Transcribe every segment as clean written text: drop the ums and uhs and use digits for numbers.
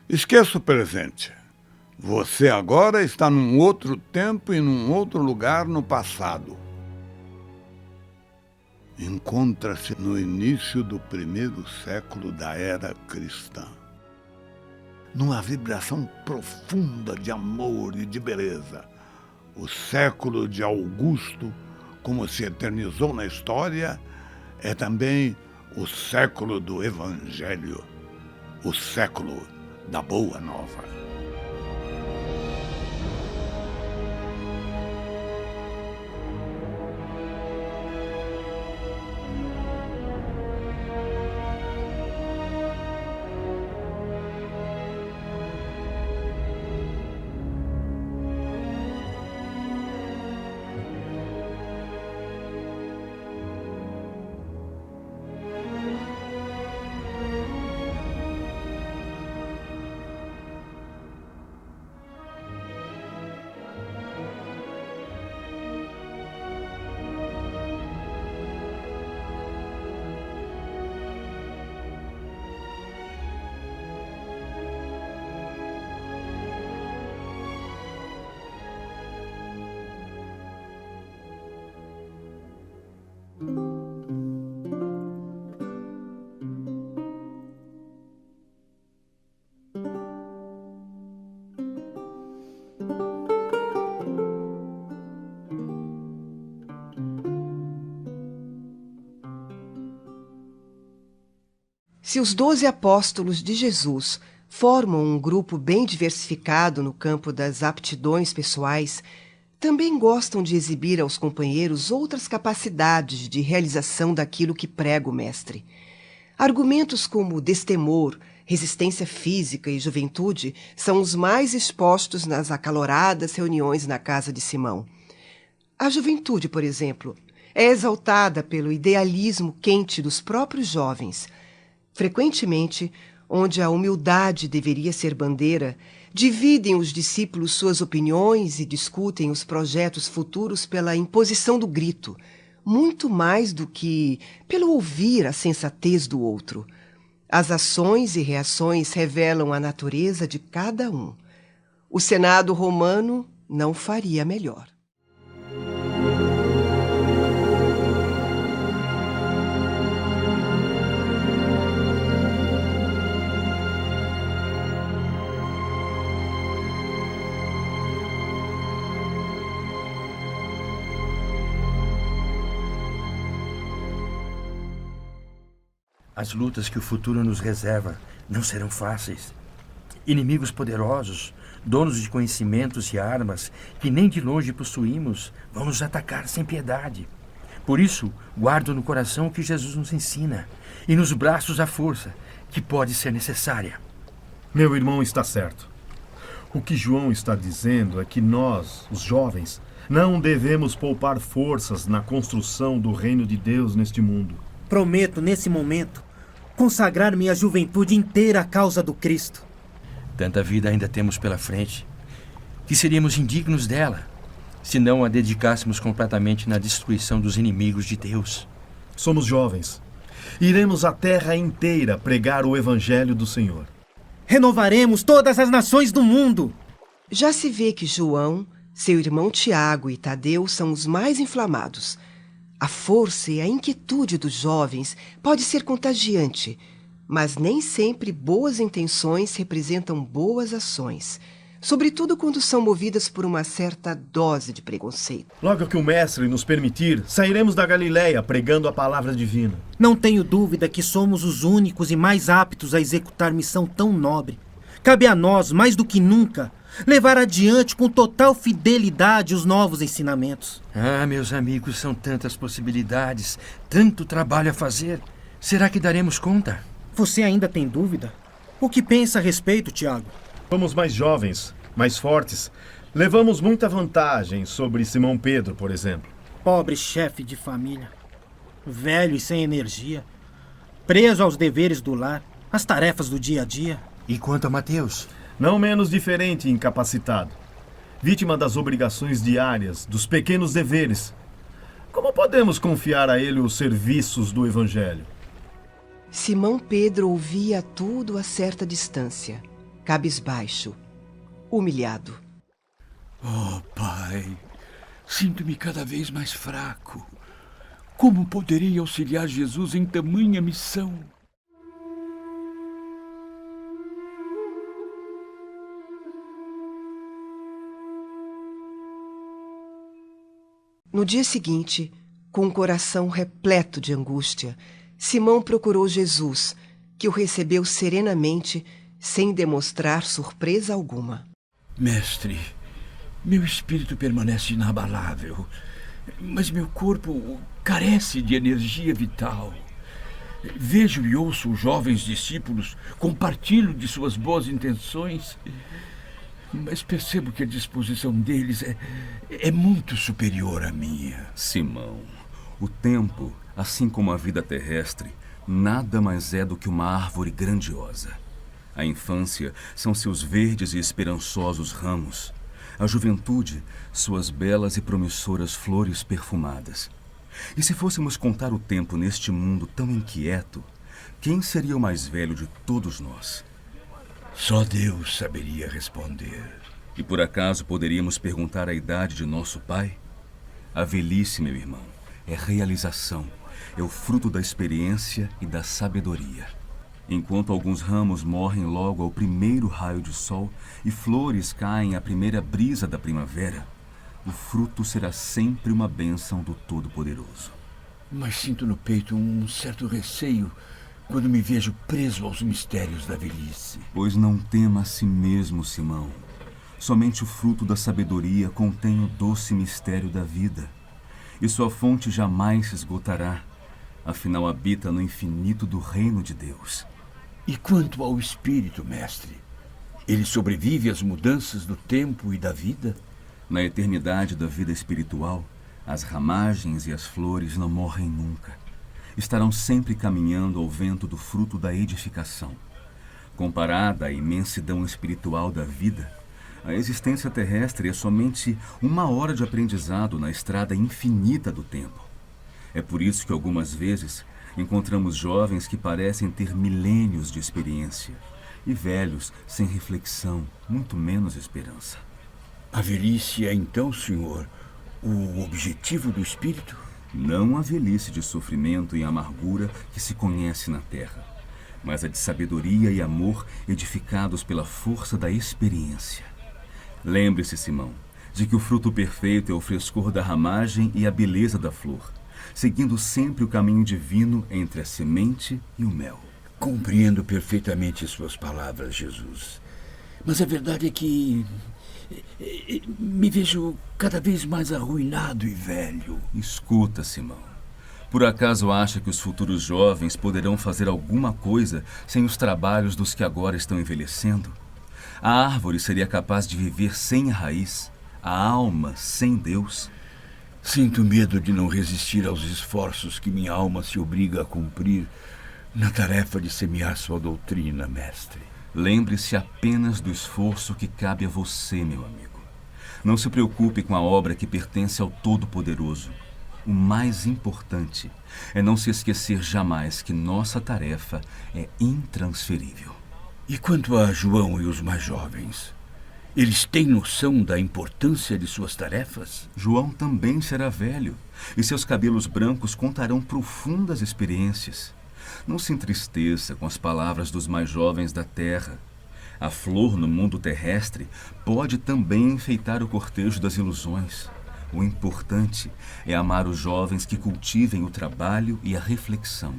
Esqueça o presente. Você agora está num outro tempo e num outro lugar no passado. Encontra-se no início do primeiro século da era cristã, numa vibração profunda de amor e de beleza. O século de Augusto, como se eternizou na história, é também o século do Evangelho, o século da Boa Nova. Se os 12 apóstolos de Jesus formam um grupo bem diversificado no campo das aptidões pessoais, também gostam de exibir aos companheiros outras capacidades de realização daquilo que prega o mestre. Argumentos como destemor, resistência física e juventude são os mais expostos nas acaloradas reuniões na casa de Simão. A juventude, por exemplo, é exaltada pelo idealismo quente dos próprios jovens. Frequentemente, onde a humildade deveria ser bandeira, dividem os discípulos suas opiniões e discutem os projetos futuros pela imposição do grito, muito mais do que pelo ouvir a sensatez do outro. As ações e reações revelam a natureza de cada um. O Senado romano não faria melhor. As lutas que o futuro nos reserva não serão fáceis. Inimigos poderosos, donos de conhecimentos e armas que nem de longe possuímos, vão nos atacar sem piedade. Por isso, guardo no coração o que Jesus nos ensina e nos braços a força que pode ser necessária. Meu irmão está certo. O que João está dizendo é que nós, os jovens, não devemos poupar forças na construção do reino de Deus neste mundo. Prometo, nesse momento, consagrar minha juventude inteira à causa do Cristo. Tanta vida ainda temos pela frente, que seríamos indignos dela, se não a dedicássemos completamente na destruição dos inimigos de Deus. Somos jovens. Iremos a terra inteira pregar o Evangelho do Senhor. Renovaremos todas as nações do mundo. Já se vê que João, seu irmão Tiago e Tadeu são os mais inflamados. A força e a inquietude dos jovens pode ser contagiante, mas nem sempre boas intenções representam boas ações, sobretudo quando são movidas por uma certa dose de preconceito. Logo que o Mestre nos permitir, sairemos da Galileia pregando a palavra divina. Não tenho dúvida que somos os únicos e mais aptos a executar missão tão nobre. Cabe a nós, mais do que nunca, levar adiante com total fidelidade os novos ensinamentos. Meus amigos, são tantas possibilidades, tanto trabalho a fazer. Será que daremos conta? Você ainda tem dúvida? O que pensa a respeito, Tiago? Somos mais jovens, mais fortes. Levamos muita vantagem sobre Simão Pedro, por exemplo. Pobre chefe de família. Velho e sem energia. Preso aos deveres do lar, às tarefas do dia a dia. E quanto a Mateus? Não menos diferente e incapacitado. Vítima das obrigações diárias, dos pequenos deveres. Como podemos confiar a ele os serviços do Evangelho? Simão Pedro ouvia tudo a certa distância. cabisbaixo, humilhado. Oh, Pai, sinto-me cada vez mais fraco. Como poderei auxiliar Jesus em tamanha missão? No dia seguinte, com o coração repleto de angústia, Simão procurou Jesus, que o recebeu serenamente, sem demonstrar surpresa alguma. Mestre, meu espírito permanece inabalável, mas meu corpo carece de energia vital. Vejo e ouço os jovens discípulos, compartilho de suas boas intenções, mas percebo que a disposição deles é muito superior à minha. Simão, o tempo, assim como a vida terrestre, nada mais é do que uma árvore grandiosa. A infância são seus verdes e esperançosos ramos. A juventude, suas belas e promissoras flores perfumadas. E se fôssemos contar o tempo neste mundo tão inquieto, quem seria o mais velho de todos nós? Só Deus saberia responder. E por acaso poderíamos perguntar a idade de nosso pai? A velhice, meu irmão, é realização, é o fruto da experiência e da sabedoria. Enquanto alguns ramos morrem logo ao primeiro raio de sol e flores caem à primeira brisa da primavera, o fruto será sempre uma bênção do Todo-Poderoso. Mas sinto no peito um certo receio quando me vejo preso aos mistérios da velhice. Pois não tema a si mesmo, Simão. Somente o fruto da sabedoria contém o doce mistério da vida, e sua fonte jamais se esgotará, afinal habita no infinito do reino de Deus. E quanto ao espírito, mestre? Ele sobrevive às mudanças do tempo e da vida? Na eternidade da vida espiritual, as ramagens e as flores não morrem nunca. Estarão sempre caminhando ao vento do fruto da edificação. Comparada à imensidão espiritual da vida, a existência terrestre é somente 1 hora de aprendizado na estrada infinita do tempo. É por isso que algumas vezes encontramos jovens que parecem ter milênios de experiência e velhos sem reflexão, muito menos esperança. A velhice é então, senhor, o objetivo do espírito? Não a velhice de sofrimento e amargura que se conhece na terra, mas a de sabedoria e amor edificados pela força da experiência. Lembre-se, Simão, de que o fruto perfeito é o frescor da ramagem e a beleza da flor, seguindo sempre o caminho divino entre a semente e o mel. Compreendo perfeitamente suas palavras, Jesus. Mas a verdade é que me vejo cada vez mais arruinado e velho. Escuta, Simão. Por acaso acha que os futuros jovens poderão fazer alguma coisa sem os trabalhos dos que agora estão envelhecendo? A árvore seria capaz de viver sem a raiz, a alma sem Deus? Sinto medo de não resistir aos esforços que minha alma se obriga a cumprir na tarefa de semear sua doutrina, mestre. Lembre-se apenas do esforço que cabe a você, meu amigo. Não se preocupe com a obra que pertence ao Todo-Poderoso. O mais importante é não se esquecer jamais que nossa tarefa é intransferível. E quanto a João e os mais jovens? Eles têm noção da importância de suas tarefas? João também será velho, e seus cabelos brancos contarão profundas experiências. Não se entristeça com as palavras dos mais jovens da terra. A flor no mundo terrestre pode também enfeitar o cortejo das ilusões. O importante é amar os jovens que cultivem o trabalho e a reflexão.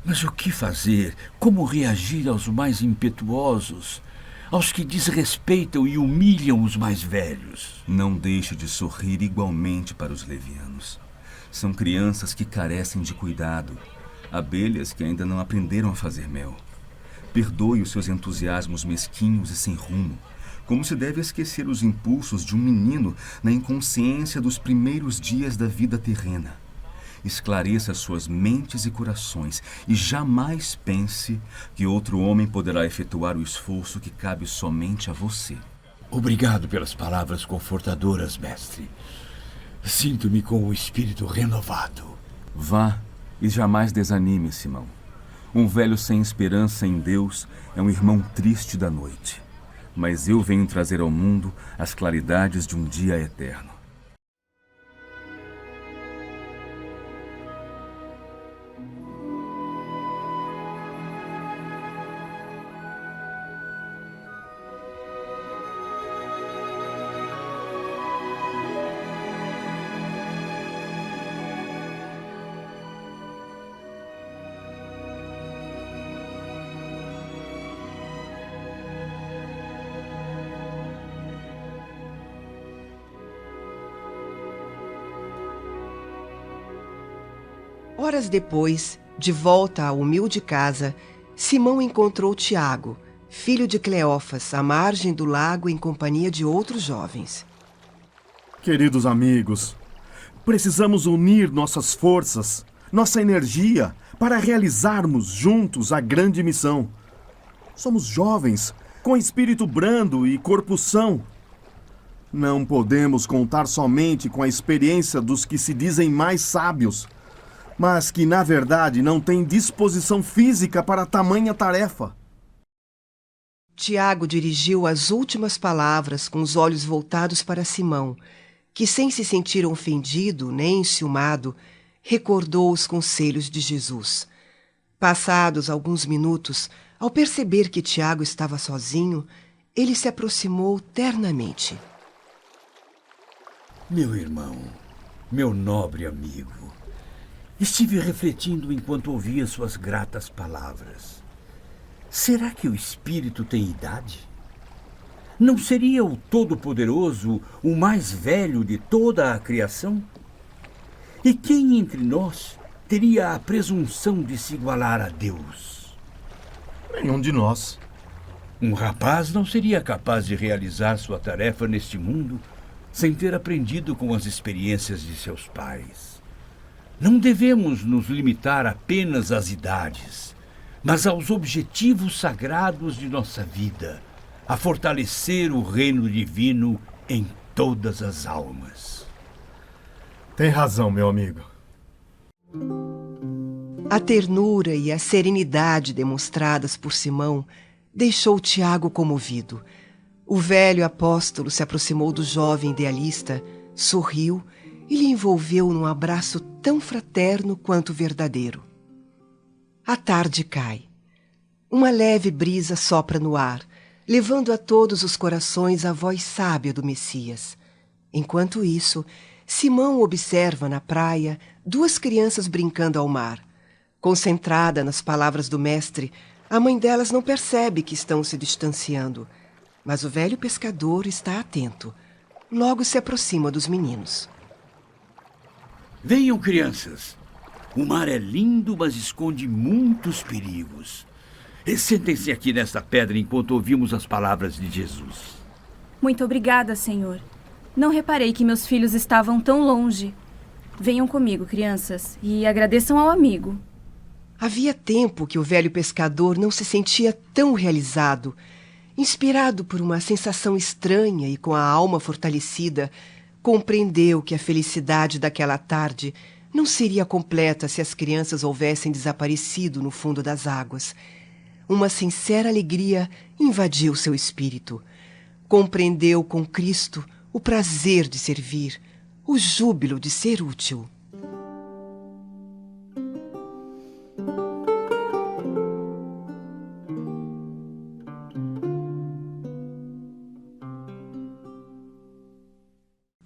Mas o que fazer? Como reagir aos mais impetuosos? Aos que desrespeitam e humilham os mais velhos? Não deixe de sorrir igualmente para os levianos. São crianças que carecem de cuidado, abelhas que ainda não aprenderam a fazer mel. Perdoe os seus entusiasmos mesquinhos e sem rumo, como se deve esquecer os impulsos de um menino na inconsciência dos primeiros dias da vida terrena. Esclareça suas mentes e corações e jamais pense que outro homem poderá efetuar o esforço que cabe somente a você. Obrigado pelas palavras confortadoras, mestre. Sinto-me com o espírito renovado. Vá e jamais desanime, Simão. Um velho sem esperança em Deus é um irmão triste da noite. mas eu venho trazer ao mundo as claridades de um dia eterno. Horas depois, de volta à humilde casa, Simão encontrou Tiago, filho de Cleófas, à margem do lago em companhia de outros jovens. Queridos amigos, precisamos unir nossas forças, nossa energia, para realizarmos juntos a grande missão. Somos jovens, com espírito brando e corpo são. Não podemos contar somente com a experiência dos que se dizem mais sábios, mas que, na verdade, não têm disposição física para tamanha tarefa. Tiago dirigiu as últimas palavras com os olhos voltados para Simão, que, sem se sentir ofendido nem enciumado, recordou os conselhos de Jesus. Passados alguns minutos, ao perceber que Tiago estava sozinho, ele se aproximou ternamente. Meu irmão, meu nobre amigo, estive refletindo enquanto ouvia suas gratas palavras. Será que o Espírito tem idade? Não seria o Todo-Poderoso o mais velho de toda a criação? E quem entre nós teria a presunção de se igualar a Deus? Nenhum de nós. Um rapaz não seria capaz de realizar sua tarefa neste mundo sem ter aprendido com as experiências de seus pais. Não devemos nos limitar apenas às idades, mas aos objetivos sagrados de nossa vida, a fortalecer o reino divino em todas as almas. Tem razão, meu amigo. A ternura e a serenidade demonstradas por Simão deixou Tiago comovido. O velho apóstolo se aproximou do jovem idealista, sorriu e lhe envolveu num abraço tão fraterno quanto verdadeiro. A tarde cai. Uma leve brisa sopra no ar, levando a todos os corações a voz sábia do Messias. Enquanto isso, Simão observa na praia 2 crianças brincando ao mar. Concentrada nas palavras do mestre, a mãe delas não percebe que estão se distanciando, mas o velho pescador está atento. Logo se aproxima dos meninos. Venham, crianças. O mar é lindo, mas esconde muitos perigos. Sentem-se aqui nesta pedra enquanto ouvimos as palavras de Jesus. Muito obrigada, Senhor. Não reparei que meus filhos estavam tão longe. Venham comigo, crianças, e agradeçam ao amigo. Havia tempo que o velho pescador não se sentia tão realizado. Inspirado por uma sensação estranha e com a alma fortalecida, compreendeu que a felicidade daquela tarde não seria completa se as crianças houvessem desaparecido no fundo das águas. Uma sincera alegria invadiu seu espírito. Compreendeu com Cristo o prazer de servir, o júbilo de ser útil.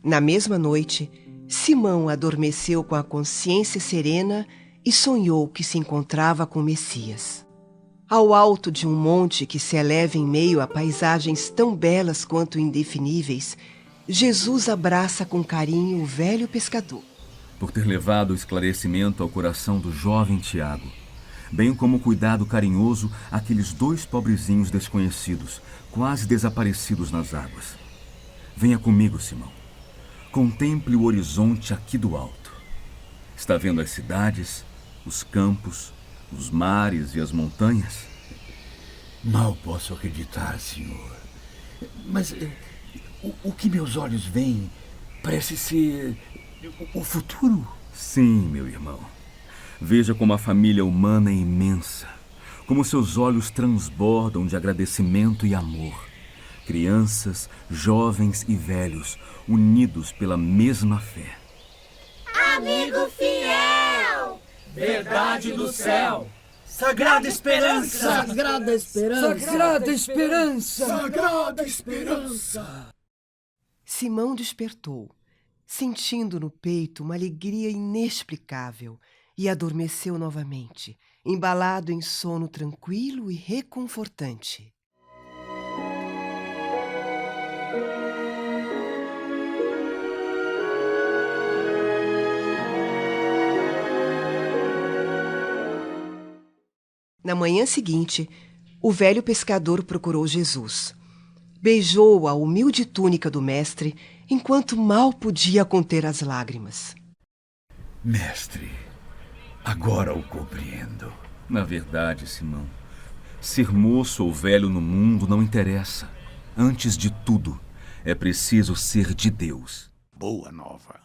Na mesma noite, Simão adormeceu com a consciência serena e sonhou que se encontrava com o Messias. Ao alto de um monte que se eleva em meio a paisagens tão belas quanto indefiníveis, Jesus abraça com carinho o velho pescador. Por ter levado o esclarecimento ao coração do jovem Tiago, bem como o cuidado carinhoso àqueles 2 pobrezinhos desconhecidos, quase desaparecidos nas águas. Venha comigo, Simão. Contemple o horizonte aqui do alto. Está vendo as cidades, os campos, os mares e as montanhas? Mal posso acreditar, senhor. Mas o que meus olhos veem parece ser o futuro. Sim, meu irmão. Veja como a família humana é imensa, como seus olhos transbordam de agradecimento e amor, crianças, jovens e velhos, unidos pela mesma fé. Amigo fiel! Verdade do céu! Sagrada esperança! Sagrada esperança! Sagrada esperança! Sagrada esperança! Simão despertou, sentindo no peito uma alegria inexplicável, e adormeceu novamente, embalado em sono tranquilo e reconfortante. Na manhã seguinte, o velho pescador procurou Jesus. Beijou a humilde túnica do mestre, enquanto mal podia conter as lágrimas. Mestre, agora o compreendo. Na verdade, Simão, ser moço ou velho no mundo não interessa. Antes de tudo, é preciso ser de Deus. Boa nova.